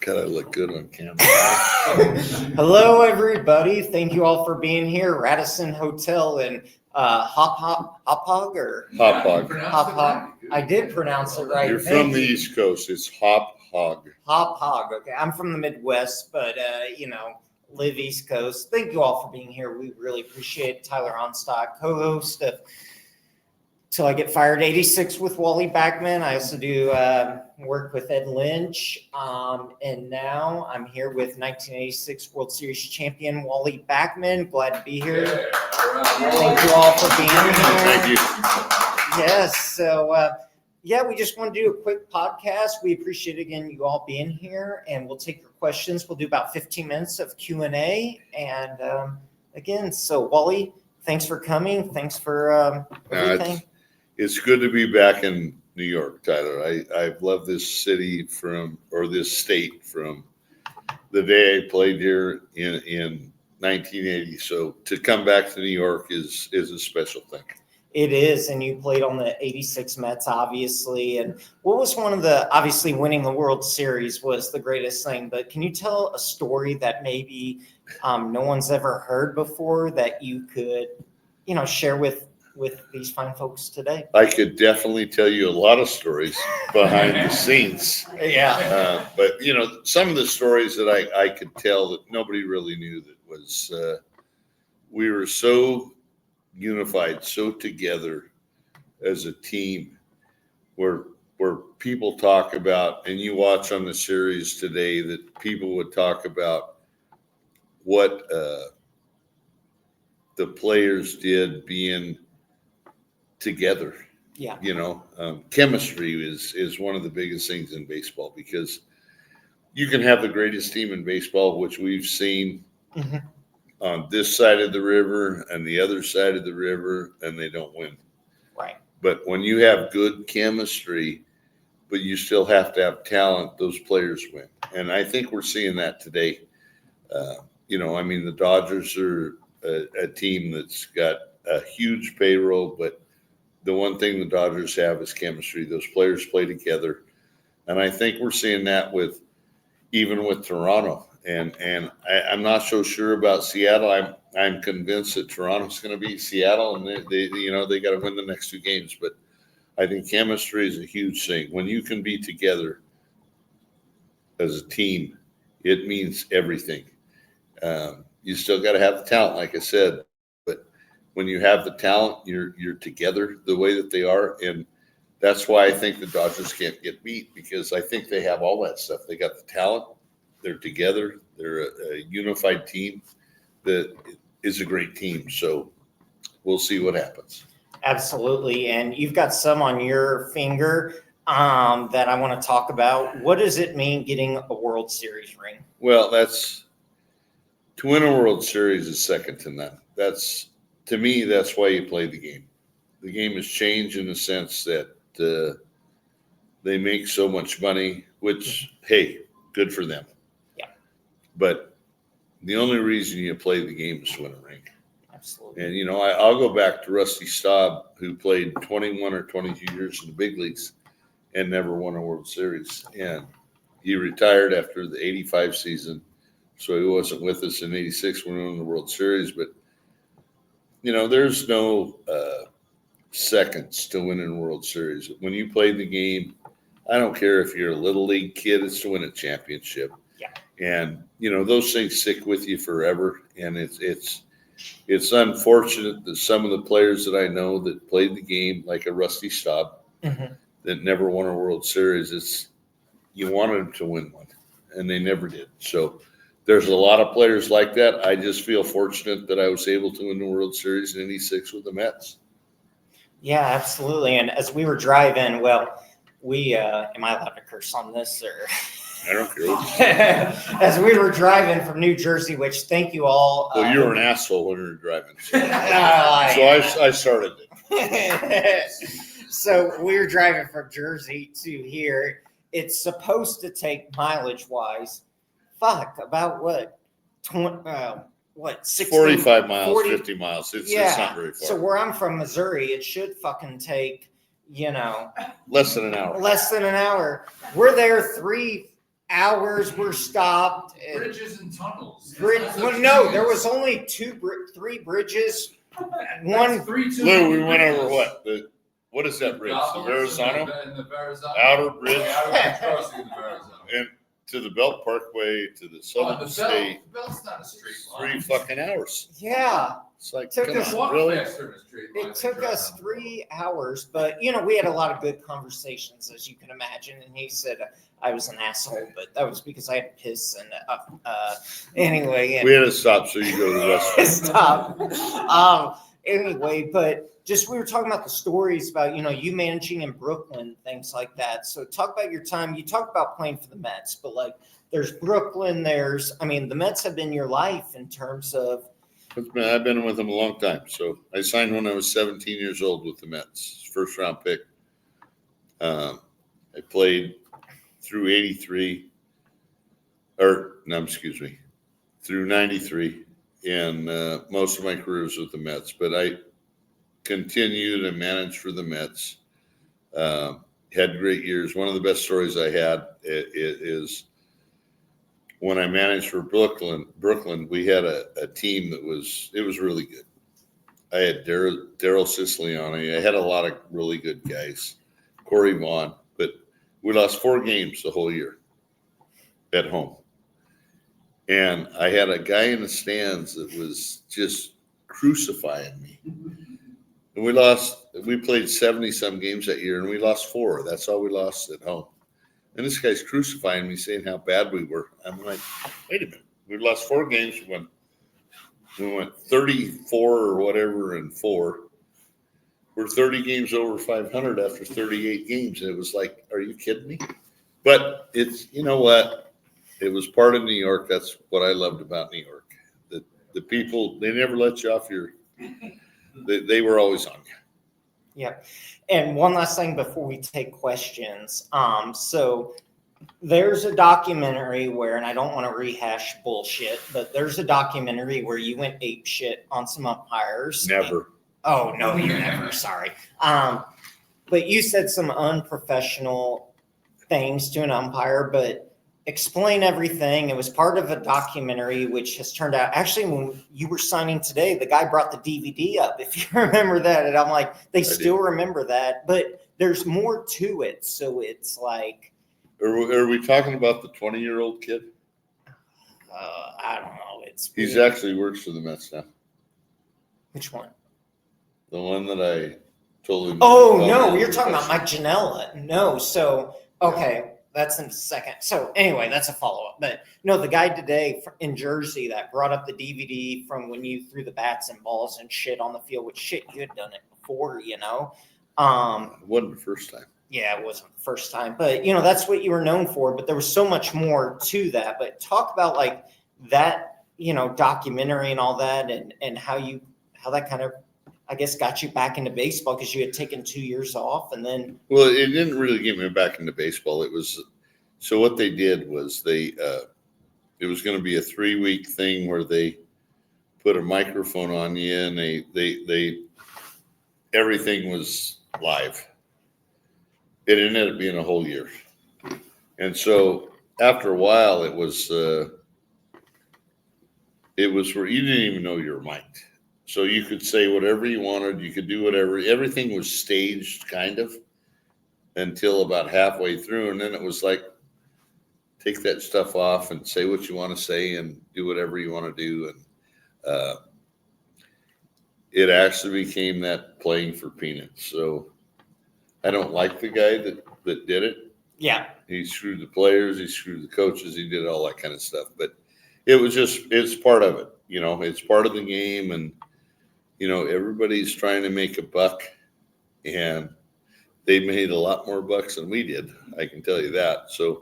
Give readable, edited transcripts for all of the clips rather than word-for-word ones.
God, I look good on camera. Hello, everybody. Thank you all for being here. Radisson Hotel in Hauppauge or Hauppauge. Hauppauge. I did pronounce it right. You're from the East Coast. It's Hauppauge. Hauppauge. Okay, I'm from the Midwest, but live East Coast. Thank you all for being here. We really appreciate it. Tyler Onstock, co-host of Till I Get Fired 86 with Wally Backman. I also do work with Ed Lynch. And now I'm here with 1986 World Series champion Wally Backman. Glad to be here. Thank you all for being here. Thank you. Yes. So, we just want to do a quick podcast. We appreciate, again, you all being here. And we'll take your questions. We'll do about 15 minutes of Q&A. And again, so Wally, thanks for coming. Thanks for everything. It's good to be back in New York, Tyler. I've loved this city this state from the day I played here in 1980. So to come back to New York is a special thing. It is, and you played on the 86 Mets, obviously. And what was one of the, obviously winning the World Series was the greatest thing, but can you tell a story that maybe no one's ever heard before that you could, share with these fine folks today? I could definitely tell you a lot of stories behind the scenes. Yeah. But, some of the stories that I could tell that nobody really knew that was we were so unified, so together as a team where people talk about, and you watch on the series today, that people would talk about what the players did being together. Yeah. Chemistry is one of the biggest things in baseball, because you can have the greatest team in baseball, which we've seen on this side of the river and the other side of the river, and they don't win. Right. But when you have good chemistry, but you still have to have talent, those players win. And I think we're seeing that today. The Dodgers are a team that's got a huge payroll, but the one thing the Dodgers have is chemistry. Those players play together. And I think we're seeing that even with Toronto. And I'm not so sure about Seattle. I'm convinced that Toronto's going to beat Seattle, and they got to win the next two games. But I think chemistry is a huge thing. When you can be together as a team, it means everything. You still got to have the talent, like I said. When you have the talent, you're together the way that they are. And that's why I think the Dodgers can't get beat, because I think they have all that stuff. They got the talent. They're together. They're a unified team that is a great team. So we'll see what happens. Absolutely. And you've got some on your finger that I want to talk about. What does it mean getting a World Series ring? Well, to win a World Series is second to none. To me, that's why you play the game. The game has changed in the sense that they make so much money, which, hey, good for them. Yeah. But the only reason you play the game is to win a ring. Absolutely. And, I'll go back to Rusty Staub, who played 21 or 22 years in the big leagues and never won a World Series. And he retired after the 85 season, so he wasn't with us in 86 when we won the World Series. But there's no seconds to winning a World Series. When you play the game, I don't care if you're a little league kid, it's to win a championship. Yeah. And, those things stick with you forever. And it's unfortunate that some of the players that I know that played the game, like a Rusty Staub, that never won a World Series, you wanted them to win one, and they never did. So there's a lot of players like that. I just feel fortunate that I was able to win the World Series in 86 with the Mets. Yeah, absolutely. And as we were driving, am I allowed to curse on this, or? I don't care. As we were driving from New Jersey, which thank you all. Well, you were an asshole when you were driving. So, I started it. So we were driving from Jersey to here. It's supposed to take mileage-wise, about what? 16, 45 miles, 50 miles. It's not very far. So where I'm from, Missouri, it should fucking take, less than an hour. Less than an hour. We're there 3 Hours were stopped. Bridges and tunnels. Well, no, there was only three bridges. One. Lou, we went over what? What is that bridge? The Verrazano? And the Verrazano. Outer bridge? The outer bridge crossing the Verrazano. And to the Belt Parkway, to the Southern State. The Belt's not a straight line. 3 fucking hours. Yeah. It's like, Took come us- on, really? It took us 3 hours, but we had a lot of good conversations, as you can imagine. And he said I was an asshole, but that was because I had to piss. And anyway, We had to stop so you go to the restaurant. stop. Anyway, but just we were talking about the stories about you managing in Brooklyn, things like that. So talk about your time. You talk about playing for the Mets, but like there's Brooklyn. The Mets have been your life in terms of. I've been with them a long time. So I signed when I was 17 years old with the Mets, first round pick. I played through 83, through 93, and most of my career was with the Mets. But I continued and managed for the Mets. Had great years. One of the best stories I had is when I managed for Brooklyn, we had a team that was really good. I had Daryl Siciliani. I had a lot of really good guys, Corey Vaughn, but we lost 4 games the whole year at home. And I had a guy in the stands that was just crucifying me. And we played 70 some games that year and we lost 4. That's all we lost at home. And this guy's crucifying me, saying how bad we were. I'm like, wait a minute. We lost 4 games. We went 34 or whatever and 4. We're 30 games over 500 after 38 games. And it was like, are you kidding me? But it's, you know what? It was part of New York. That's what I loved about New York. The people, they never let you off they were always on you. Yeah. And one last thing before we take questions. So there's a documentary where, and I don't want to rehash bullshit, but there's a documentary where you went ape shit on some umpires. Never. Oh, no, you never. Sorry. But you said some unprofessional things to an umpire, but explain everything. It was part of a documentary, which has turned out, actually, when you were signing today, the guy brought the DVD up, if you remember that. And I'm like, they still remember that, but there's more to it. So it's like. Are we talking about the 20-year-old kid? I don't know. He's actually works for the Mets now. Which one? The one that I told him. Oh, no, you're talking about Mike Janela. No, so, okay. That's in a second. So anyway, that's a follow-up. But no, the guy today in Jersey that brought up the DVD from when you threw the bats and balls and shit on the field, which shit, you had done it before, It wasn't the first time. Yeah, it wasn't the first time. But, that's what you were known for. But there was so much more to that. But talk about like that, documentary and all that and how that kind of, I guess, got you back into baseball because you had taken 2 years off and then. Well, it didn't really get me back into baseball. It was, so what they did was it was going to be a 3-week thing where they put a microphone on you and they everything was live. It ended up being a whole year. And so after a while, it was where you didn't even know you were mic'd. So you could say whatever you wanted. You could do whatever. Everything was staged kind of until about halfway through. And then it was like, take that stuff off and say what you want to say and do whatever you want to do. And it actually became that playing for peanuts. So I don't like the guy that did it. Yeah. He screwed the players. He screwed the coaches. He did all that kind of stuff. But it's part of it. It's part of the game. And, everybody's trying to make a buck, and they made a lot more bucks than we did. I can tell you that. So,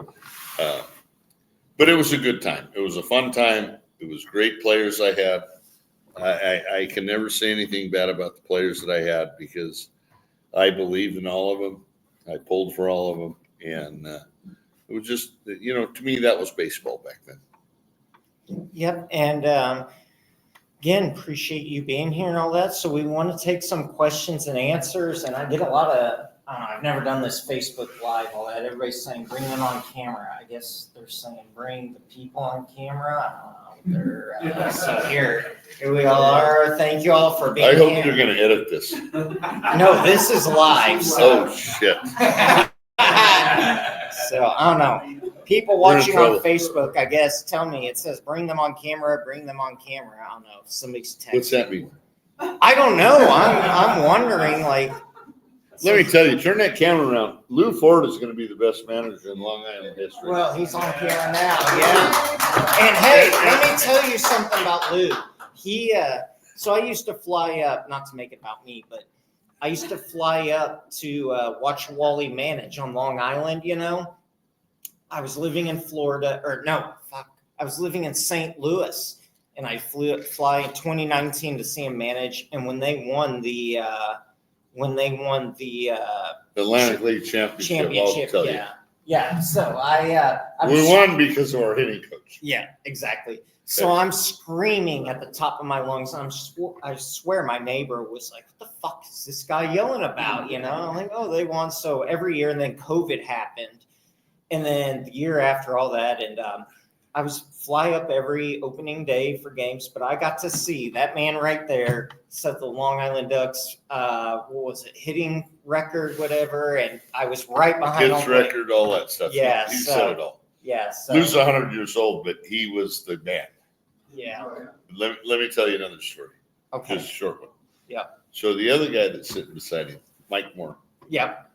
but it was a good time. It was a fun time. It was great players I had. I can never say anything bad about the players that I had because I believed in all of them. I pulled for all of them. And it was just, to me, that was baseball back then. Yep. And, again, appreciate you being here and all that. So we want to take some questions and answers, and I get a lot of I've never done this Facebook Live, all that. Everybody's saying bring them on camera. I guess they're saying bring the people on camera. I don't know. So here we all are. Thank you all for being I hope here. you're going to edit this. No, this is live. So. Oh, shit. So I don't know. People We're in watching on trouble. Facebook, I guess, tell me it says bring them on camera, bring them on camera. I don't know. Somebody's texting. What's that mean? I don't know. I'm wondering, like. Let me tell you, turn that camera around. Lew Ford is going to be the best manager in Long Island history. Well, he's on camera now, yeah. And hey, let me tell you something about Lew. So I used to fly up, not to make it about me, but I used to fly up to watch Wally manage on Long Island, you know. I was living in Florida, I was living in St. Louis, and I fly in 2019 to see him manage. And when they won the Atlantic League championship, I'll tell you. Yeah. So We won because of our hitting coach. Yeah, exactly. So I'm screaming at the top of my lungs. I swear my neighbor was like, what the fuck is this guy yelling about? You know, I'm like, oh, they won. So every year, and then COVID happened. And then the year after all that, and I was fly up every opening day for games, but I got to see that man right there set the Long Island Ducks, what was it, hitting record, whatever, and I was right behind Hits record, all that stuff. Yeah, He so- said it all. Yeah, so Lew's 100 years old, but he was the man. yeah, Let me tell you another story. okay, Just a short one. Yeah. So the other guy that's sitting beside him, Mike Moore, yep,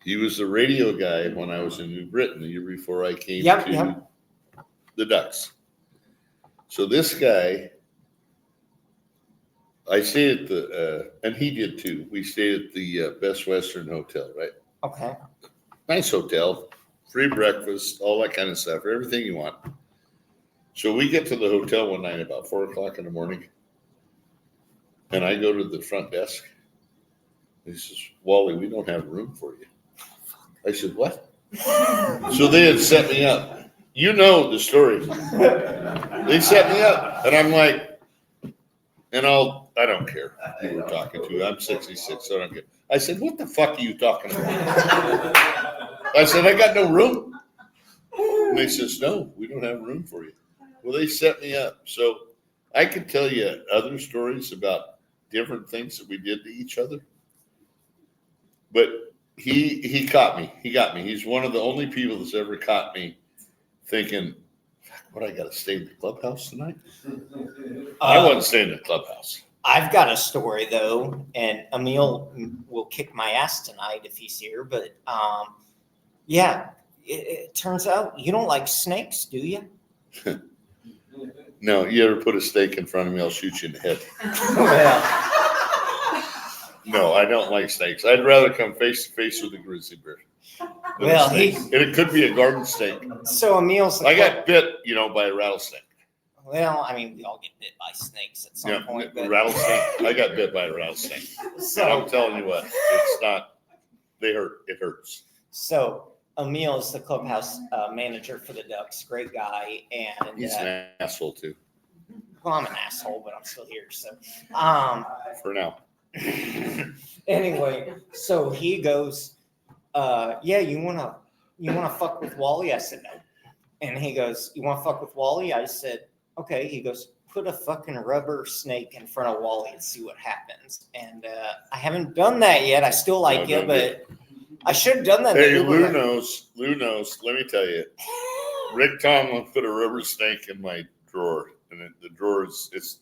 he was the radio guy when I was in New Britain the year before I came Yep, to yep. the Ducks. So this guy, I stayed at the, and he did too. We stayed at the Best Western Hotel, right? okay, Nice hotel, free breakfast, all that kind of stuff, everything you want. So we get to the hotel one night about 4:00 in the morning, and I go to the front desk. He says, Wally, we don't have room for you. I said, what? So they had set me up. You know the story. They set me up, and I'm like, and I don't care who we're talking to. I'm 66, so I don't care. I said, what the fuck are you talking about? I said, I got no room. And they says, no, we don't have room for you. Well, they set me up. So I could tell you other stories about different things that we did to each other. But he caught me. He got me. He's one of the only people that's ever caught me thinking, what, I got to stay in the clubhouse tonight? I wasn't staying in the clubhouse. I've got a story though, and Emil will kick my ass tonight if he's here. But yeah, it turns out you don't like snakes, do you? No, you ever put a steak in front of me, I'll shoot you in the head. Well, No, I don't like snakes. I'd rather come face to face with a grizzly bear. than a Well, snake. And it could be a garden snake. so Emil's the I got bit, by a rattlesnake. well, I mean, we all get bit by snakes at some Yeah, point. the But rattlesnake. I got bit by a rattlesnake. And so, I'm telling you what, it's not. They hurt. It hurts. so Emil is the clubhouse manager for the Ducks. Great guy, and He's an asshole too. well, I'm an asshole, but I'm still here. So, For now. anyway, so he goes, yeah, you wanna fuck with Wally? I said no. And he goes, you wanna fuck with Wally? I said, okay. He goes, put a fucking rubber snake in front of Wally and see what happens. And I haven't done that yet. I still like No, it, don't but I should have done that. Hey, But Lou knows. Lou knows. Let me tell you. Rick Tomlin put a rubber snake in my drawer, and the drawer it's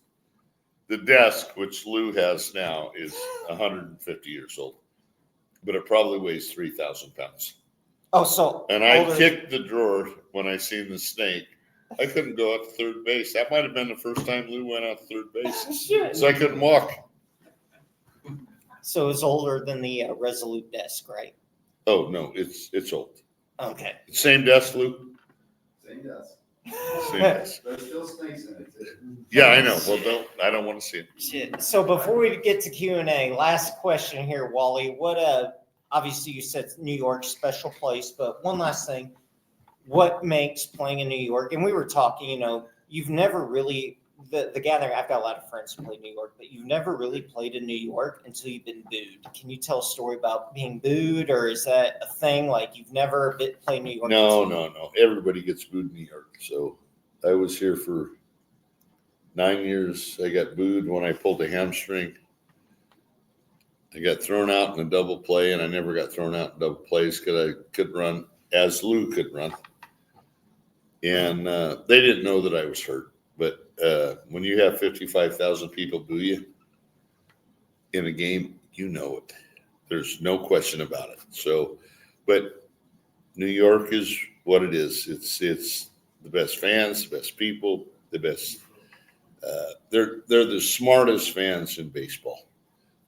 the desk, which Lou has now, is 150 years old, but it probably weighs 3,000 pounds. Oh, so And I older- kicked the drawer when I seen the snake. I couldn't go out to third base. That might have been the first time Lou went out to third base, so I couldn't walk. So it's older than the Resolute desk, right? Oh no, it's old. Okay. Same desk, Lou. Same desk. Same desk. There's still snakes in it too. Yeah, I know. Well, I don't want to see it. Shit. So before we get to Q&A, last question here, Wally. Obviously you said New York, special place, but one last thing. What makes playing in New York, and we were talking, you've never really the gathering, I've got a lot of friends who play New York, but you've never really played in New York until you've been booed. Can you tell a story about being booed, or is that a thing? Like you've never played New York? No. Everybody gets booed in New York. So I was here for 9 years. I got booed when I pulled a hamstring. I got thrown out in a double play, and I never got thrown out in double plays because I could run as Lew could run. And they didn't know that I was hurt. But when you have 55,000 people boo you in a game, you know it. There's no question about it. So, but New York is what it is. It's the best fans, the best people, the best. They're the smartest fans in baseball.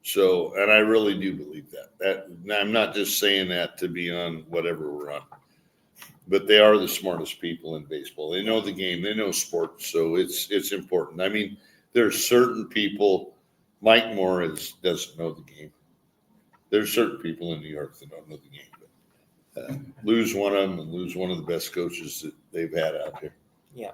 So, and I really do believe that. I'm not just saying that to be on whatever we're on. But they are the smartest people in baseball. They know the game. They know sports. So it's important. I mean, there's certain people. Mike Morris doesn't know the game. There's certain people in New York that don't know the game. But Lew's one of them, and Lew's one of the best coaches that they've had out here. Yeah.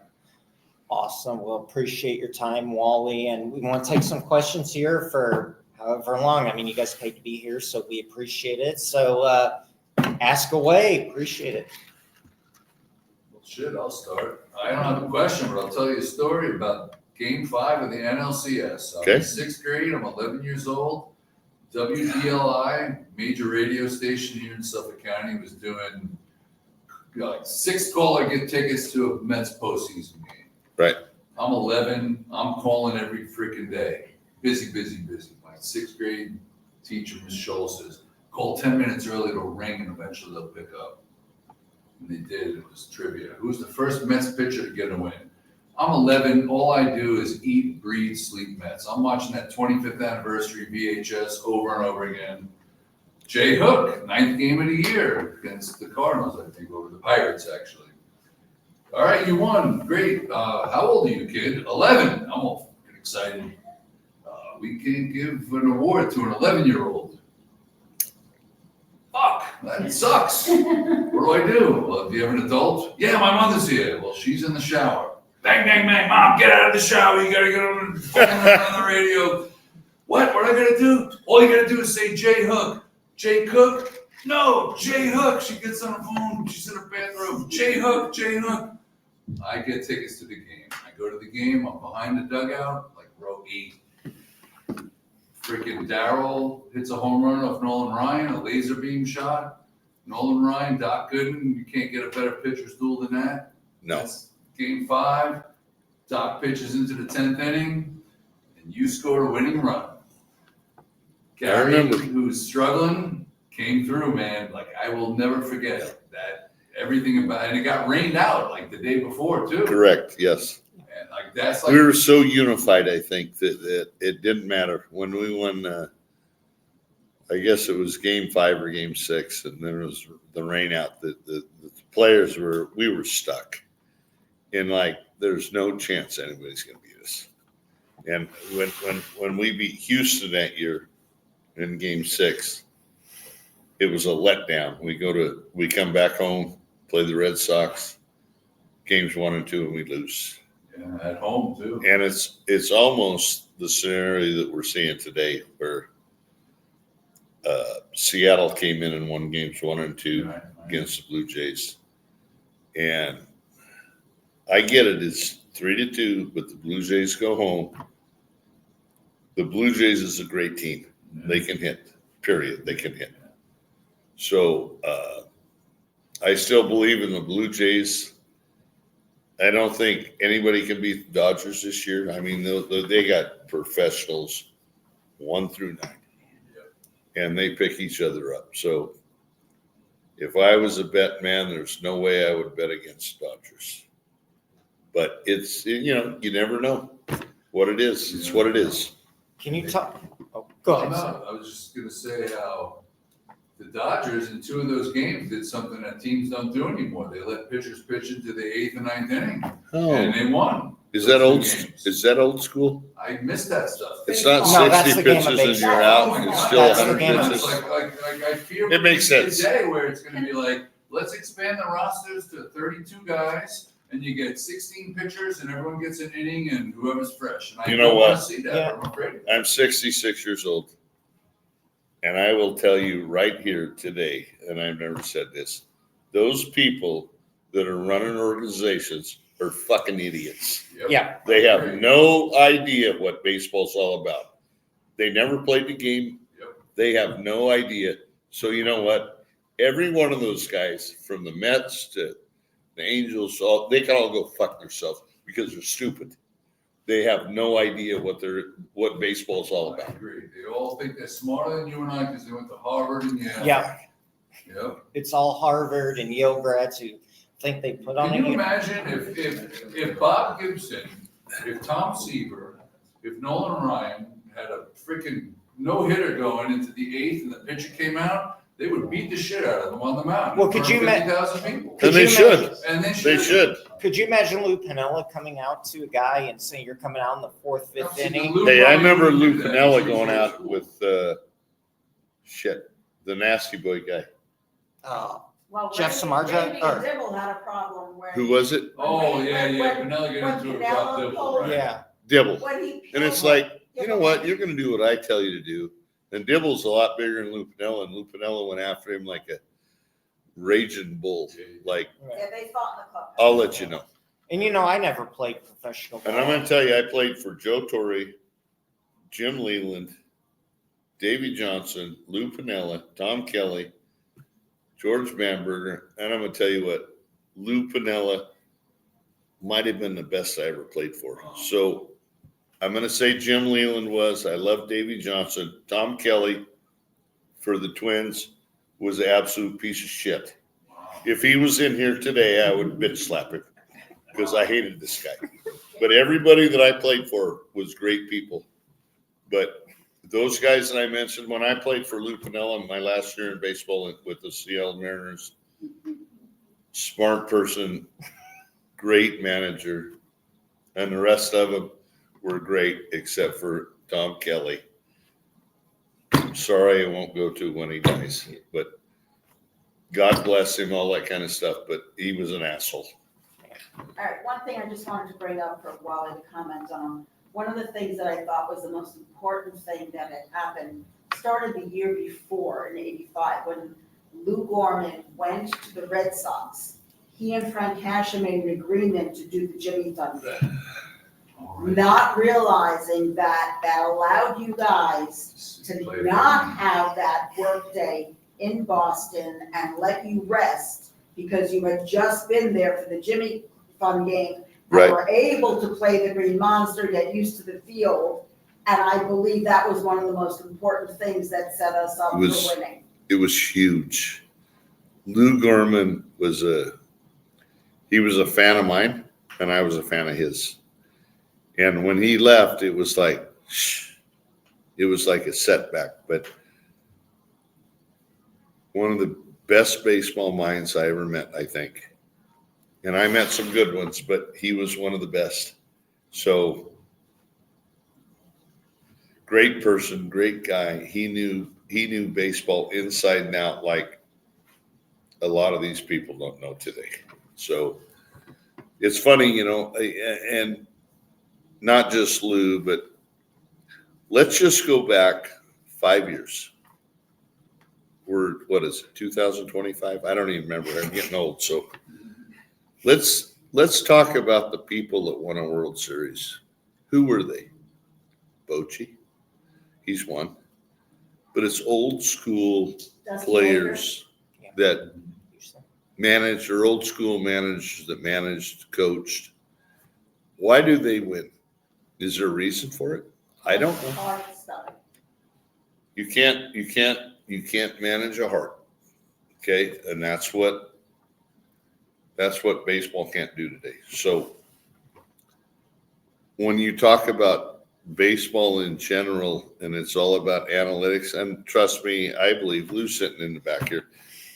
Awesome. Well, appreciate your time, Wally. And we want to take some questions here for however long. I mean, you guys paid to be here, so we appreciate it. So ask away. Appreciate it. Shit, I'll start. I don't have a question, but I'll tell you a story about Game 5 of the NLCS. I'm in 6th grade. I'm 11 years old. WDLI, major radio station here in Suffolk County, was doing like 6th call. I get tickets to a Mets postseason game. Right. I'm 11. I'm calling every freaking day. Busy. My 6th grade teacher, Ms. Scholl, says, call 10 minutes early, it'll ring, and eventually they'll pick up. And they did. It was trivia. Who's the first Mets pitcher to get a win? I'm 11. All I do is eat, breathe, sleep Mets. I'm watching that 25th anniversary VHS over and over again. Jay Hook, 9th game of the year against the Cardinals, I think, over the Pirates, actually. All right, you won. Great. How old are you, kid? 11. I'm all fucking excited. We can give an award to an 11-year-old. Fuck, that sucks. What do? Well, do you have an adult? Yeah, my mother's here. Well, she's in the shower. Bang, bang, bang. Mom, get out of the shower. You got to get on the radio. What I got to do? All you got to do is say Jay Hook. Jay Cook? No, Jay Hook. She gets on the phone. She's in her bathroom. Jay Hook. I get tickets to the game. I go to the game. I'm behind the dugout, like row 8. Freaking Darryl hits a home run off Nolan Ryan, a laser beam shot. Nolan Ryan, Doc Gooden, you can't get a better pitcher's duel than that. No. That's Game 5. Doc pitches into the 10th inning, and you scored a winning run. Gary, who's struggling, came through, man. Like, I will never forget that. Everything about it. And it got rained out like the day before, too. Correct, yes. And like that's like We were so unified, I think, that it didn't matter. When we won, I guess it was Game 5 or Game 6, and then it was the rain out. The players we were stuck. And like, there's no chance anybody's going to beat us. And when we beat Houston that year in Game 6, it was a letdown. We come back home, play the Red Sox, games 1 and 2, and we lose. Yeah, at home too. And it's almost the scenario that we're seeing today, where Seattle came in and won games 1 and 2 against the Blue Jays, and I get it. It's 3-2, but the Blue Jays go home. The Blue Jays is a great team. Yeah. They can hit. Period. They can hit. So I still believe in the Blue Jays. I don't think anybody can beat the Dodgers this year. I mean, they got professionals 1 through 9, and they pick each other up. So if I was a bet man, there's no way I would bet against Dodgers. But it's, you never know what it is. It's what it is. Can you talk? Oh, go ahead. No, I was just going to say how the Dodgers in 2 of those games did something that teams don't do anymore. They let pitchers pitch into the 8th and 9th inning, and they won. Is that old? Is that old school? I missed that stuff. It's not No, 60 pitches and you're out, and it's still 100 pitches. Like I fear it makes sense. A day where it's going to be like, let's expand the rosters to 32 guys. and you get 16 pitchers and everyone gets an inning and whoever's fresh. And I You know don't want what? to see that. Yeah. I'm afraid of it. I'm 66 years old. And I will tell you right here today, and I've never said this, those people that are running organizations are fucking idiots. Yep. Yeah. They have no idea what baseball's all about. They never played the game. Yep. They have no idea. So you know what? Every one of those guys, from the Mets to the Angels, they can all go fuck themselves because they're stupid. They have no idea what baseball's all I about. agree. They all think they're smarter than you and I because they went to Harvard and Yale. Yeah. Yep. It's all Harvard and Yale grads who think they put on Can a you imagine if Bob Gibson, if Tom Seaver, if Nolan Ryan had a freaking no-hitter going into the eighth and the pitcher came out, they would beat the shit out of them on the mound. Well, could you 50,000 people. Could And they you should. imagine- And they They should. should. Could you imagine Lou Piniella coming out to a guy and saying, "You're coming out in the fourth, fifth See, inning"? Lou Hey, I probably remember wouldn't Lou do that. Piniella He's going old out school. with the nasty boy guy. Well, Jeff Samardzija, Randy or- Dibble had a problem where. Who was it? Oh, yeah, yeah. When- Pinella get when into a Pinella drop dibble, pulled- right? Yeah. Dibble. When he. And it's peeled- like, you know what? You're going to do what I tell you to do. And Dibble's a lot bigger than Lou Piniella, and Lou Piniella went after him like a raging bull. Like, Yeah, they fought in the club. I'll let you know. And I never played professional ball. And I'm going to tell you, I played for Joe Torre, Jim Leland, Davey Johnson, Lou Piniella, Tom Kelly, George Bamberger, and I'm going to tell you what, Lou Piniella might have been the best I ever played for. So I'm going to say Jim Leland was. I love Davey Johnson. Tom Kelly for the Twins was an absolute piece of shit. If he was in here today, I would bitch slap him because I hated this guy. But everybody that I played for was great people. But those guys that I mentioned, when I played for Lou Piniella my last year in baseball with the Seattle Mariners, smart person, great manager, and the rest of them were great except for Tom Kelly. I'm sorry I won't go to when he dies, but God bless him, all that kind of stuff, but he was an asshole. All right, one thing I just wanted to bring up for Wally to comment on. One of the things that I thought was the most important thing that had happened started the year before in '85 when Lou Gorman went to the Red Sox. He and Frank Hashem made an agreement to do the Jimmy Fund game, All right. not realizing that allowed you guys to not have that work day in Boston and let you rest because you had just been there for the Jimmy Fund game. Right. And were able to play the Green Monster, get used to the field. And I believe that was one of the most important things that set us up for winning. It was huge. Lou Gorman was a fan of mine, and I was a fan of his. And when he left, it was like a setback. But one of the best baseball minds I ever met, I think. And I met some good ones, but he was one of the best. So great person, great guy. He knew baseball inside and out like a lot of these people don't know today. So it's funny, and not just Lou, but let's just go back 5 years. We're, 2025? I don't even remember. I'm getting old. So let's talk about the people that won a World Series. Who were they? Bochy. He's one. But it's old school Dusty players Yeah. that managed, or old school managers that managed, coached. Why do they win? Is there a reason for it? I don't know. Hard stuff. You can't manage a heart. Okay. And that's what baseball can't do today. So when you talk about baseball in general, and it's all about analytics, and trust me, I believe Lou's sitting in the back here.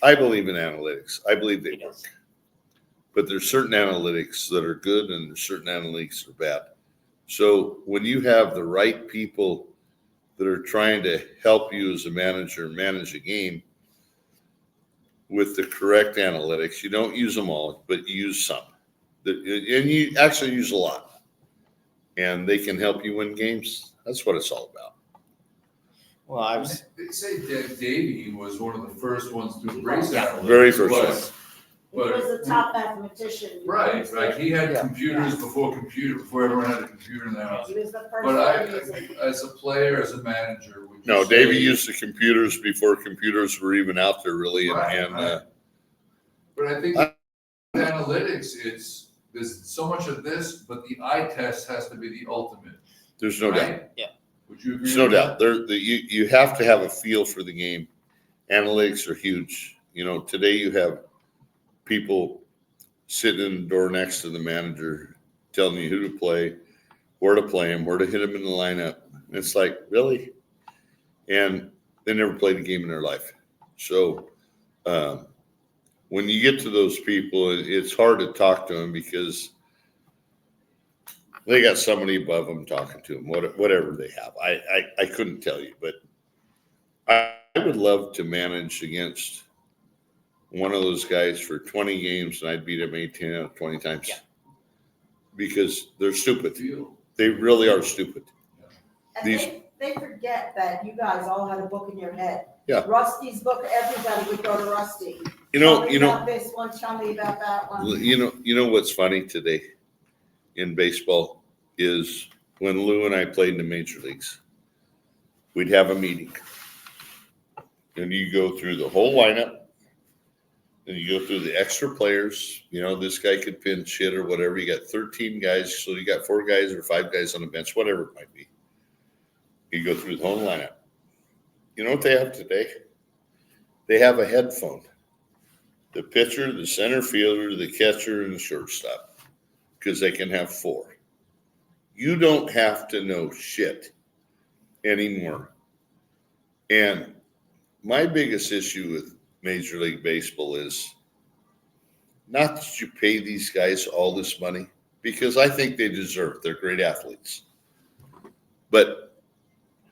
I believe in analytics. I believe they work. But there's certain analytics that are good and there's certain analytics that are bad. So when you have the right people that are trying to help you as a manager manage a game with the correct analytics, you don't use them all, but you use some. And you actually use a lot, and they can help you win games. That's what it's all about. Well, I was They say that Davey was one of the first ones to embrace Yeah. analytics. Very first but- one. He was a top mathematician. Right, like he had Yeah. computers before everyone had a computer in their house. He was the first But one to use it. as a player, as a manager, would you No, say- Davey used the computers before computers were even out there, really. Right, And right. But I think I- with analytics, there's so much of this, but the eye test has to be the ultimate. there's no doubt. Right? Yeah. Would you agree? There's no with doubt. that? You have to have a feel for the game. Analytics are huge. Today you have people sitting in the door next to the manager telling you who to play, where to play him, where to hit him in the lineup. And it's like, really? And they never played a game in their life. So when you get to those people, it's hard to talk to them because they got somebody above them talking to them, whatever they have. I couldn't tell you, but I would love to manage against one of those guys for 20 games and I'd beat him 18 out of 20 times. Yeah. Because they're stupid. Feel. They really are stupid. And These- they forget that you guys all had a book in your head. Yeah. Rusty's book, everybody would go to Rusty. You Tell me know, about this one, tell me about that one. you know what's funny today in baseball is when Lew and I played in the major leagues, we'd have a meeting. And you go through the whole lineup. And you go through the extra players. This guy could pinch hit or whatever. You got 13 guys, so you got 4 guys or 5 guys on the bench, whatever it might be. You go through the whole lineup. You know what they have today? They have a headphone. The pitcher, the center fielder, the catcher, and the shortstop, because they can have 4. You don't have to know shit anymore. And my biggest issue with Major League Baseball is not that you pay these guys all this money, because I think they deserve it. They're great athletes. But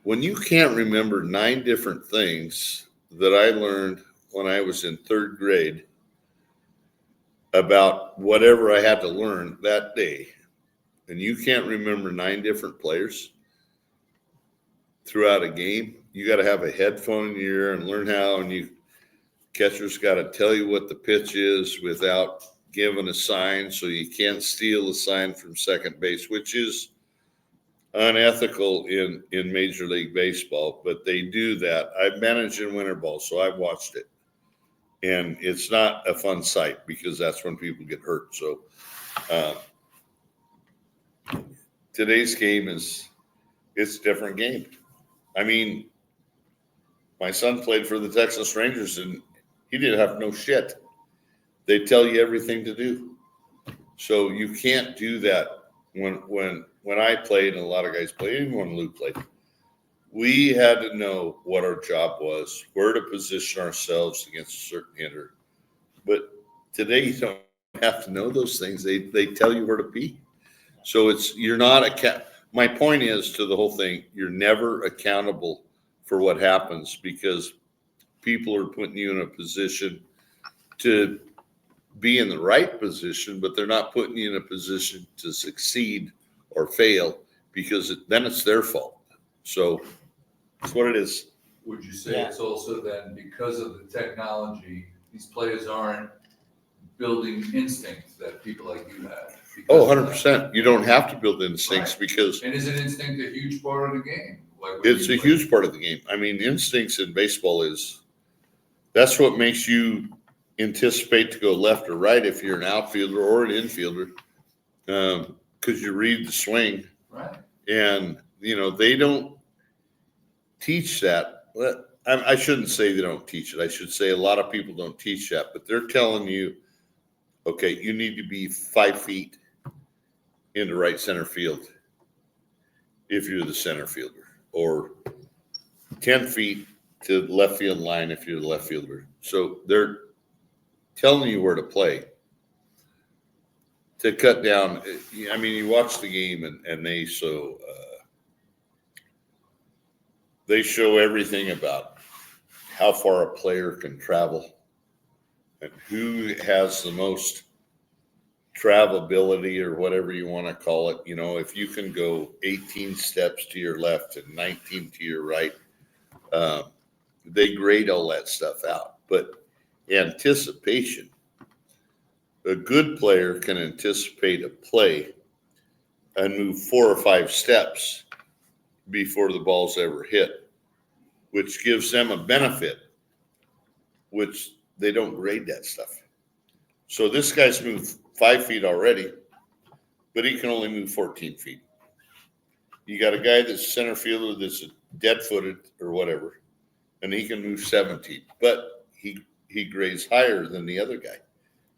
when you can't remember 9 different things that I learned when I was in 3rd grade about whatever I had to learn that day, and you can't remember 9 different players throughout a game, you got to have a headphone in your ear and learn how, and catcher's got to tell you what the pitch is without giving a sign, so you can't steal a sign from second base, which is unethical in Major League Baseball, but they do that. I've managed in winter ball, so I've watched it. And it's not a fun sight because that's when people get hurt. So today's game it's a different game. I mean, my son played for the Texas Rangers and he didn't have no shit. They tell you everything to do. So you can't do that when I played and a lot of guys played, even when Lew played. We had to know what our job was, where to position ourselves against a certain hitter. But today you don't have to know those things. They tell you where to be. So you're not my point is to the whole thing, you're never accountable for what happens because people are putting you in a position to be in the right position, but they're not putting you in a position to succeed or fail because then it's their fault. So that's what it is. Would you say Yeah. it's also then because of the technology, these players aren't building instincts that people like you had? Oh, Because of that? 100%. You don't have to build instincts Right. because And is an instinct a huge part of the game? Like when it's you a play- huge part of the game. I mean, instincts in baseball that's what makes you anticipate to go left or right if you're an outfielder or an infielder, because you read the swing. Right. And, they don't teach that. Well, I shouldn't say they don't teach it. I should say a lot of people don't teach that, but they're telling you, okay, you need to be 5 feet into right center field if you're the center fielder, or 10 feet to the left field line if you're the left fielder. So they're telling you where to play to cut down. I mean, you watch the game and they show everything about how far a player can travel and who has the most travelability or whatever you want to call it. You know, if you can go 18 steps to your left and 19 to your right, they grade all that stuff out. But anticipation, a good player can anticipate a play and move 4 or 5 steps before the ball's ever hit, which gives them a benefit, which they don't grade that stuff. So this guy's moved 5 feet already, but he can only move 14 feet. You got a guy that's center fielder that's dead-footed or whatever, and he can move 17, but he grades higher than the other guy.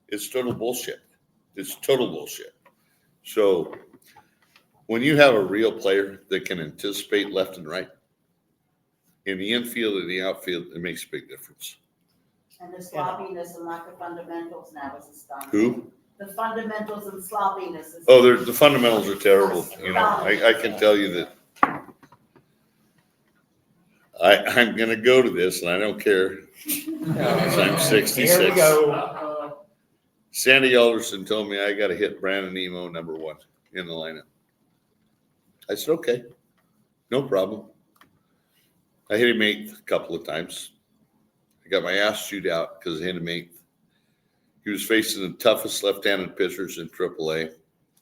It's total bullshit. It's total bullshit. So when you have a real player that can anticipate left and right, in the infield and the outfield, it makes a big difference. And the sloppiness and lack of fundamentals now is astonishing. Who? The fundamentals and sloppiness is. Oh, the fundamentals are terrible. You know, I can tell you that I'm going to go to this, and I don't care. I'm 66. Here we go. Sandy Alderson told me I got to hit Brandon Emo number 1 in the lineup. I said, okay, no problem. I hit him 8th a couple of times. I got my ass chewed out because I hit him 8th. He was facing the toughest left-handed pitchers in AAA.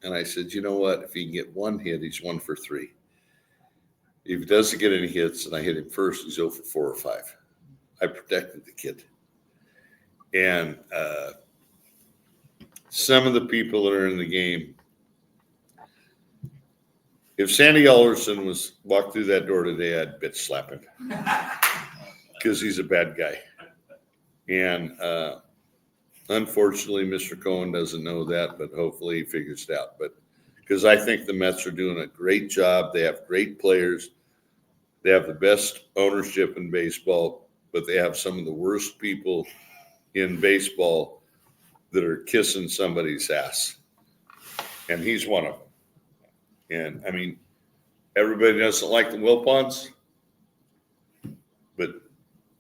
And I said, you know what? If he can get 1 hit, he's 1 for 3. If he doesn't get any hits and I hit him first, he's 0 for 4 or 5. I protected the kid. And some of the people that are in the game, if Sandy Alderson was walked through that door today, I'd bitch slap him because he's a bad guy. And unfortunately, Mr. Cohen doesn't know that, but hopefully he figures it out. But because I think the Mets are doing a great job. They have great players. They have the best ownership in baseball, but they have some of the worst people in baseball that are kissing somebody's ass. And he's one of them. And, I mean, everybody doesn't like the Wilpons, but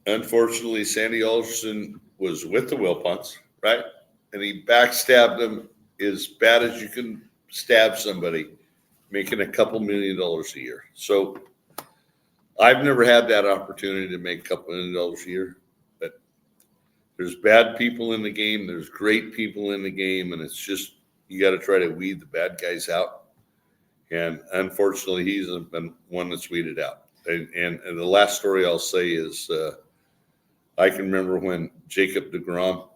unfortunately, Sandy Alderson was with the Wilpons, right? And he backstabbed them as bad as you can stab somebody, making a couple $1 million a year. So I've never had that opportunity to make a couple $1 million a year, but there's bad people in the game. There's great people in the game, and it's just you got to try to weed the bad guys out. And unfortunately, he's been one that's weeded out. And the last story I'll say is I can remember when Jacob deGrom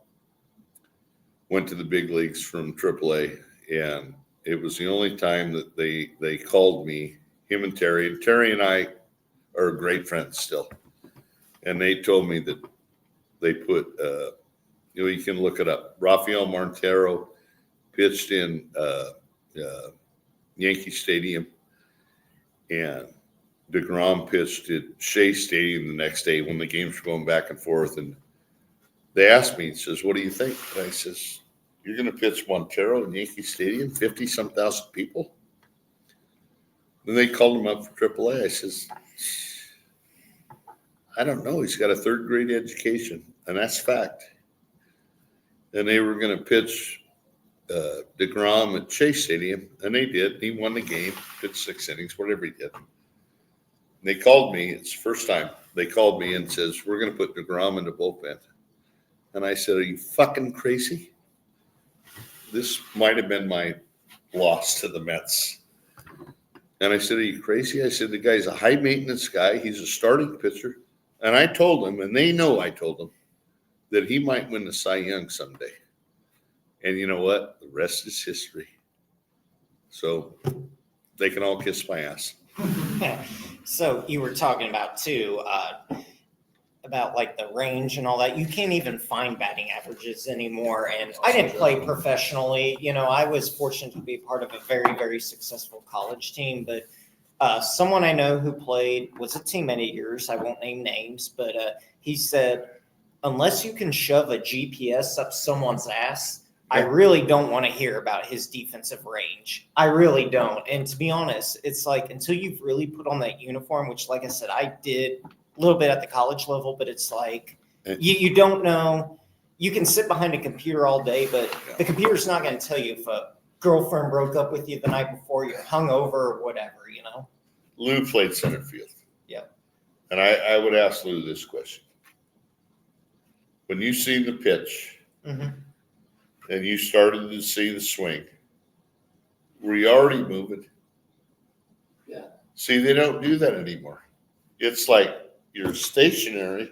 went to the big leagues from AAA, and it was the only time that they called me, him and Terry. And Terry and I are great friends still. And they told me that they put, you can look it up. Rafael Montero pitched in Yankee Stadium, and deGrom pitched at Shea Stadium the next day when the games were going back and forth. And they asked me, he says, what do you think? And I says, you're going to pitch Montero in Yankee Stadium, 50-some thousand people? Then they called him up for AAA. I says, I don't know. He's got a 3rd grade education, and that's fact. And they were going to pitch deGrom at Chase Stadium, and they did. He won the game, pitched 6 innings, whatever he did. And they called me. It's the first time they called me and says, we're going to put deGrom in the bullpen. And I said, are you fucking crazy? This might have been my loss to the Mets. And I said, are you crazy? I said, the guy's a high-maintenance guy. He's a starting pitcher. And I told him, and they know I told them, that he might win the Cy Young someday. And you know what? The rest is history. So they can all kiss my ass. So you were talking about, too, about like the range and all that. You can't even find batting averages anymore. And I didn't play professionally. You know, I was fortunate to be part of a very, very successful college team. But someone I know who played was a teammate of yours. I won't name names, but he said, unless you can shove a GPS up someone's ass, I really don't want to hear about his defensive range. I really don't. And to be honest, it's like until you've really put on that uniform, which, like I said, I did a little bit at the college level, but it's like you don't know you can sit behind a computer all day, but the computer's not going to tell you if a girlfriend broke up with you the night before, you're hungover or whatever, you know? Lew played center field. Yeah. And I would ask Lew this question. When you see the pitch Mm-hmm. and you started to see the swing, were you already moving? Yeah. See, they don't do that anymore. It's like you're stationary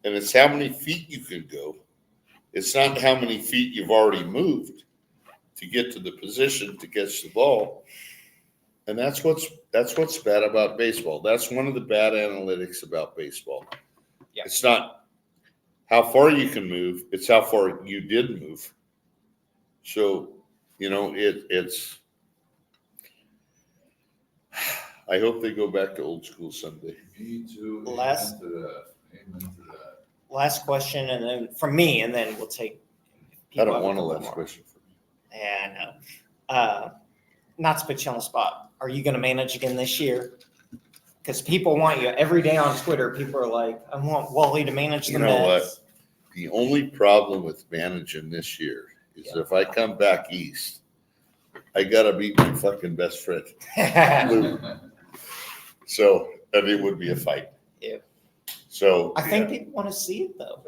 and it's how many feet you can go. It's not how many feet you've already moved to get to the position to catch the ball. And that's what's bad about baseball. That's one of the bad analytics about baseball. Yeah. It's not how far you can move, it's how far you did move. So, you know, it's I hope they go back to old school someday. Me too. Last- Amen to that. Amen to that. Last question, and then from me, and then we'll take. I don't people want a have last more. question for me. Yeah, I know. Not to put you on the spot. Are you going to manage again this year? Because people want you every day on Twitter. People are like, I want Wally to manage the You know what? Mets. The only problem with managing this year is if I come back east, I gotta beat my fucking best friend. Lew. So, and it would be a fight. Yeah. So I think people want to see it though.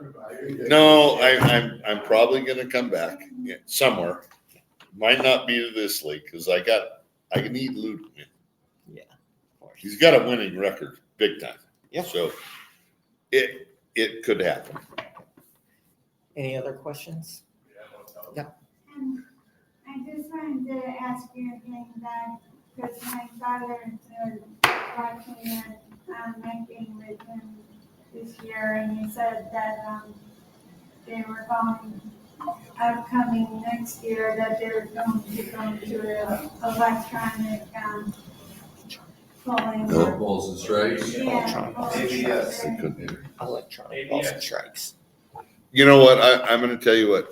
no, I'm probably gonna come back somewhere. Might not be to this league because I need Lew to win. Yeah, of course. He's got a winning record, big time. Yeah. So it could happen. Any other questions? I just wanted to ask you again that, because my father is watching a night game with him this year, and he said that they were going, upcoming next year, that they were going to go to an electronic polling. No. Balls and strikes. Yeah. ABS. It could be. Electronic balls and strikes. You know what? I'm going to tell you what.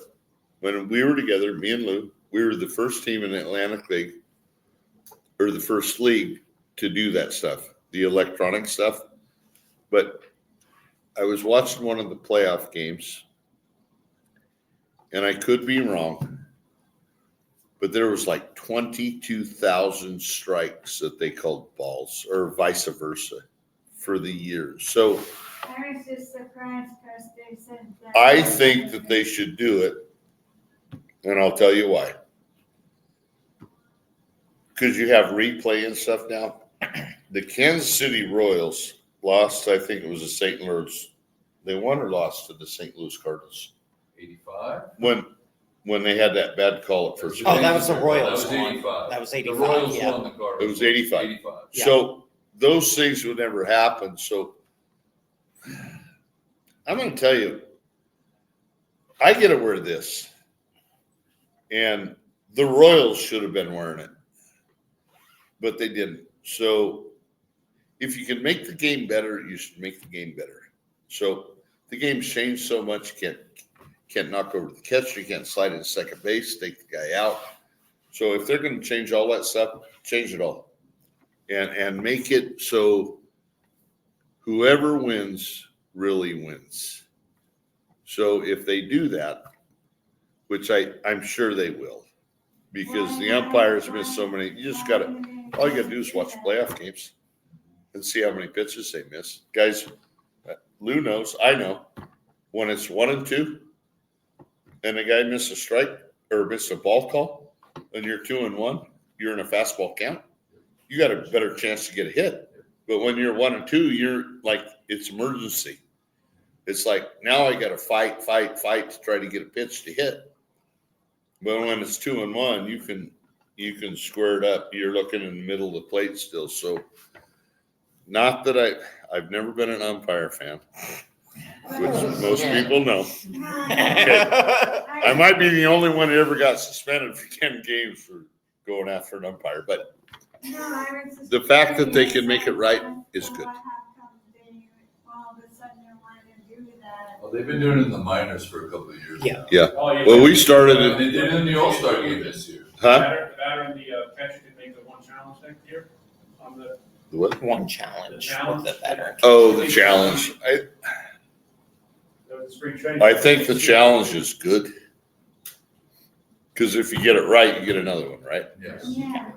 When we were together, me and Lew, we were the first team in the Atlantic League, or the first league to do that stuff, the electronic stuff. But I was watching one of the playoff games, and I could be wrong, but there was like 22,000 strikes that they called balls, or vice versa, for the year. So I was just surprised because they said that. I think that they should do it, and I'll tell you why. Because you have replay and stuff now. The Kansas City Royals lost, I think it was the St. Louis. They won or lost to the St. Louis Cardinals 85? when they had that bad call at first. Oh, that was the That Royals was one. 85. That was The 85. Royals Yeah. won the Cardinals. It was 85. 85. Yeah. So those things would never happen. So I'm going to tell you, I get to wear this, and the Royals should have been wearing it, but they didn't. So if you can make the game better, you should make the game better. So the game's changed so much, you can't knock over the catcher, you can't slide into second base, take the guy out. So if they're going to change all that stuff, change it all, and make it so whoever wins really wins. So if they do that, which I'm sure they will, because the umpires miss so many. You just got to, all you got to do is watch playoff games and see how many pitches they miss. Guys, Lew knows, I know, when it's 1-2 and the guy missed a strike or missed a ball call and you're 2-1, you're in a fastball count, you got a better chance to get a hit. But when you're 1-2, you're like, it's emergency. It's like, now I got to fight to try to get a pitch to hit. But when it's 2-1, you can square it up. You're looking in the middle of the plate still. So not that I've never been an umpire fan, which most people know. I might be the only one that ever got suspended for 10 games for going after an umpire, but the fact that they can make it right is good. Well, they've been doing it in the minors for a couple of years. Yeah. now. Oh, yeah. Well, we started And it, they did it in the All-Star game this year. huh? The batter and the catcher could make the one challenge next year on the. What? One challenge with the veteran. Oh, the challenge. The the spring training. I think the challenge is good. Because if you get it right, you get another one, right? Yes. Yeah.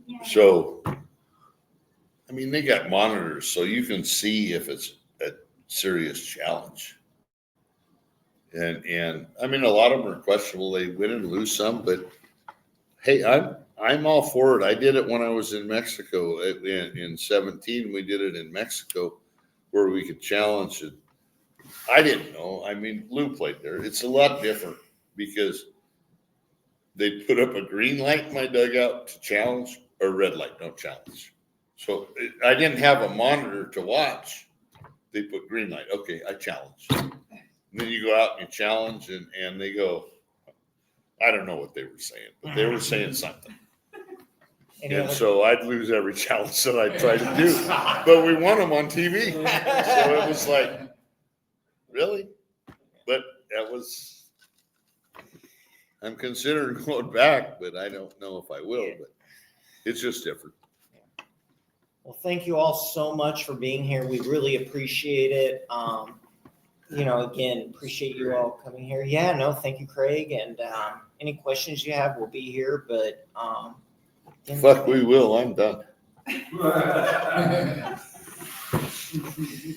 Yeah. So, I mean, they got monitors, so you can see if it's a serious challenge. And I mean, a lot of them are questionable. They win and lose some, but hey, I'm all for it. I did it when I was in Mexico in 17. We did it in Mexico where we could challenge it. I didn't know. I mean, Lew played there. It's a lot different because they put up a green light in my dugout to challenge or red light, don't challenge. So I didn't have a monitor to watch. They put green light. Okay, I challenge. And then you go out and you challenge and they go, I don't know what they were saying, but they were saying something. Any And other- so I'd lose every challenge that I tried to do. But we won them on TV. So it was like, really? But that was, I'm considering going back, but I don't know if I will, but it's just different. Well, thank you all so much for being here. We really appreciate it. Again, appreciate you all coming here. Yeah, no, thank you, Craig. And any questions you have, we'll be here. But Fuck, we will. I'm done.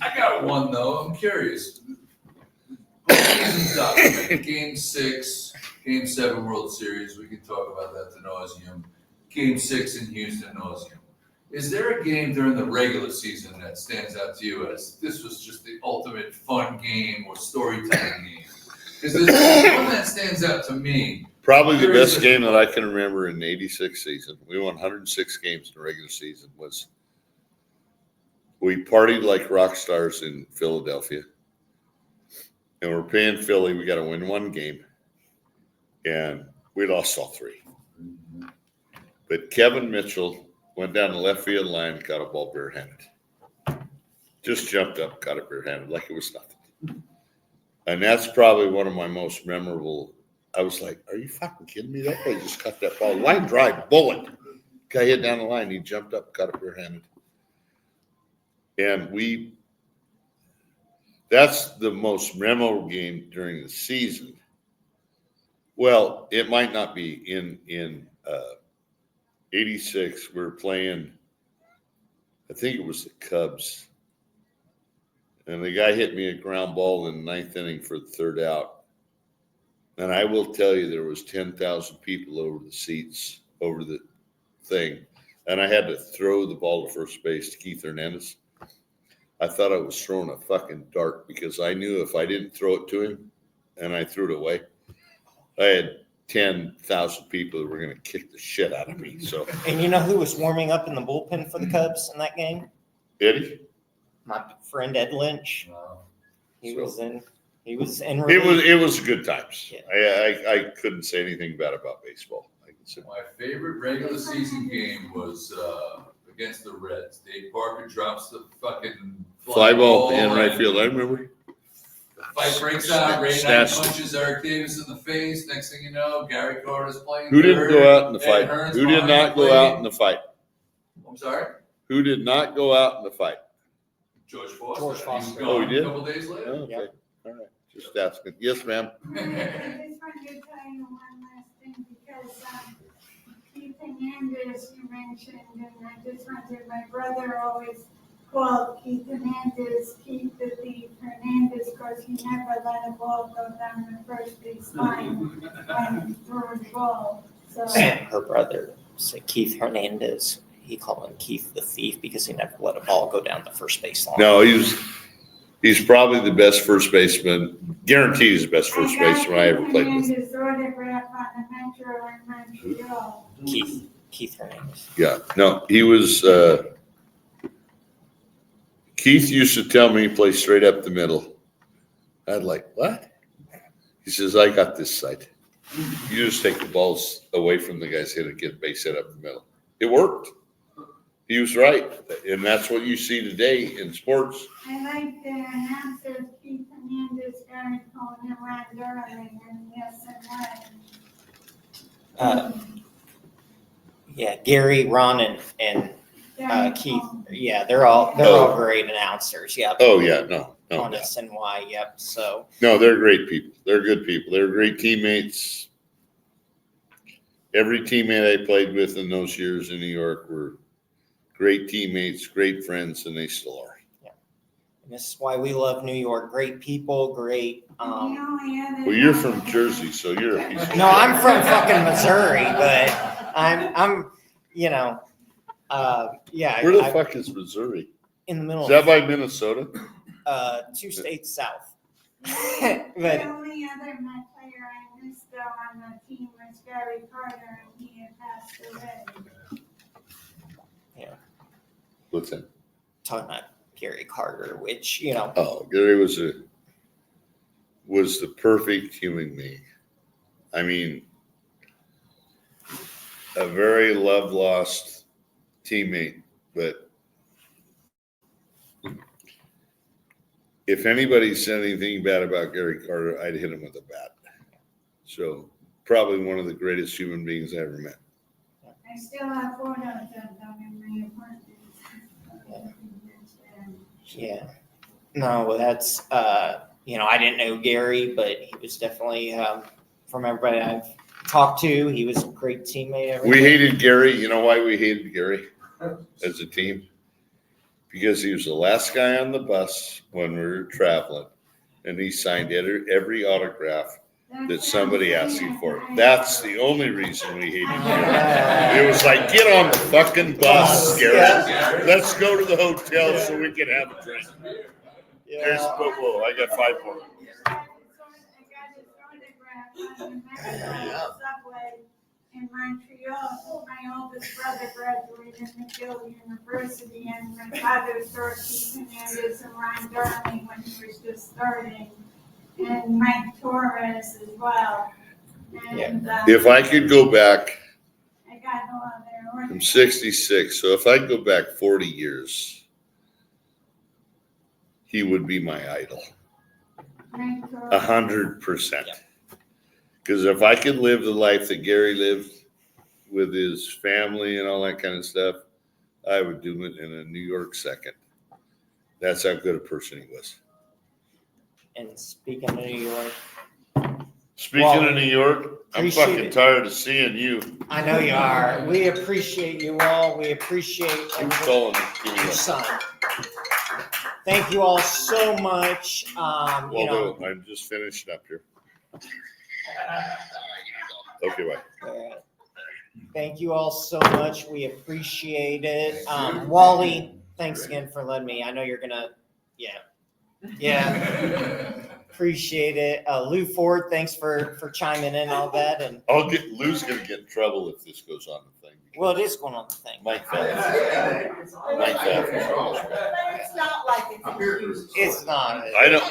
I got one though. I'm curious. Season's up. Game 6, Game 7 World Series. We can talk about that to nauseum. Game 6 in Houston, nauseum. Is there a game during the regular season that stands out to you as this was just the ultimate fun game or storytelling game? Because there's one that stands out to me. Probably the There is best game that I can remember in the 86 season. We won 106 games in the regular season. Was we partied like rock stars in Philadelphia. And we're playing Philly. We got to win one game. And we lost all 3. But Kevin Mitchell went down the left field line, got a ball barehanded. Just jumped up, got it barehanded like it was nothing. And that's probably one of my most memorable. I was like, are you fucking kidding me? That guy just cut that ball. Line drive, bullet. Guy hit down the line. He jumped up, got it barehanded. And that's the most memorable game during the season. Well, it might not be in 86. We were playing, I think it was the Cubs. And the guy hit me a ground ball in the 9th inning for the 3rd out. And I will tell you, there was 10,000 people over the seats, over the thing. And I had to throw the ball to first base to Keith Hernandez. I thought I was throwing a fucking dart because I knew if I didn't throw it to him and I threw it away, I had 10,000 people that were going to kick the shit out of me. So, and you know who was warming up in the bullpen for the Cubs in that game? Eddie, My friend Ed Lynch. He was in. it was good times. Yeah. I couldn't say anything bad about baseball. I can say, My favorite regular season game was against the Reds. Dave Parker drops the fucking fly ball in and right field. I remember. the fight breaks out. Ray Knight Snatched. punches Eric Davis in the face. Next thing you know, Gary Carter's playing. Who didn't third. go out in the Ed fight? Hearn's Who did behind not the go plate. out in the fight? I'm sorry? Who did not go out in the fight? George Foster. George He Foster. was gone Oh, he did? A couple days Oh, later. okay. Yep. All right. Just asking. Yes, ma'am. I just wanted to tell you one last thing because Keith Hernandez you mentioned, and I just wanted, my brother always called Keith Hernandez Keith the Thief Hernandez because he never let a ball go down the first base line when he threw a ball. So Her brother, Keith Hernandez. He called him Keith the Thief because he never let a ball go down the first base line. No, he's probably the best first baseman. Guaranteed he's the best first baseman I ever played with. Hernandez autograph on the Metro in Montreal. Keith Hernandez. Yeah. No, he was. Keith used to tell me play straight up the middle. I'd like, what? He says, I got this side. You just take the balls away from the guy's head and get base hit up the middle. It worked. He was right. And that's what you see today in sports. I like the announcers, Keith Hernandez, Gary Cohen, and Ron Darling, and yes and Yeah, Gary, Ron, and Keith. Yeah, they're all great announcers. Yep. Oh, yeah, no. On SNY. Yep. So. No, they're great people. They're good people. They're great teammates. Every teammate I played with in those years in New York were great teammates, great friends, and they still are. Yeah. And this is why we love New York. Great people, great. Well, you're from Jersey, so you're a piece of No, shit. I'm from fucking Missouri, but I'm you know, yeah. Where the fuck is Missouri? In the middle Is that by Minnesota? 2 states south. The But only other Met player I missed though on the team was Gary Carter, and he had passed away. What's that? talking about Gary Carter, which, Oh, Gary was the perfect human being. I mean, a very love-lost teammate, but if anybody said anything bad about Gary Carter, I'd hit him with a bat. So probably one of the greatest human beings I ever met. I still have photos of them in my apartment. yeah. No, that's, I didn't know Gary, but he was definitely, from everybody I've talked to, he was a great teammate. We hated Gary. You know why we hated Gary as a team? Because he was the last guy on the bus when we were traveling, and he signed every autograph that somebody asked him for. That's the only reason we hated Gary. It was like, get on the fucking bus, Gary. Let's go to the hotel so we can have a drink. There's football. I got 5 more. I got his photograph on the subway in Montreal. My oldest brother graduated McGill University, and my father saw Keith Hernandez and Ron Darling when he was just starting, and Mike Torres as well. And If I could go back, I got all of their I'm orders. 66, so if I could go back 40 years, he would be my idol. Mike Torres. 100%. Because if I could live the life that Gary lived with his family and all that kind of stuff, I would do it in a New York second. That's how good a person he was. And speaking of New York, Speaking of New York, I'm appreciate fucking it. tired of seeing you. I know you are. We appreciate you all. We appreciate Who's calling me? Give me your one. son. Thank you all so much. Waldo, I'm just finishing up here. Okay, bye. Thank you all so much. We appreciate it. Wally, thanks again for letting me. I know you're gonna, yeah. Appreciate it. Lew Ford, thanks for chiming in all that. And Lou's gonna get in trouble if this goes on the thing. well, it is going on the thing. Mike Phelps. Mike Phelps. But it's not like it's excused. It's not. I don't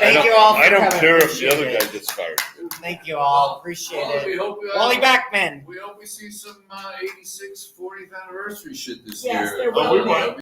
care if the other guy gets fired. Thank you all. Appreciate Well, we it. hope, Wally Backman. we hope we see some 86 40th anniversary shit this Yes, year. there will we be. might.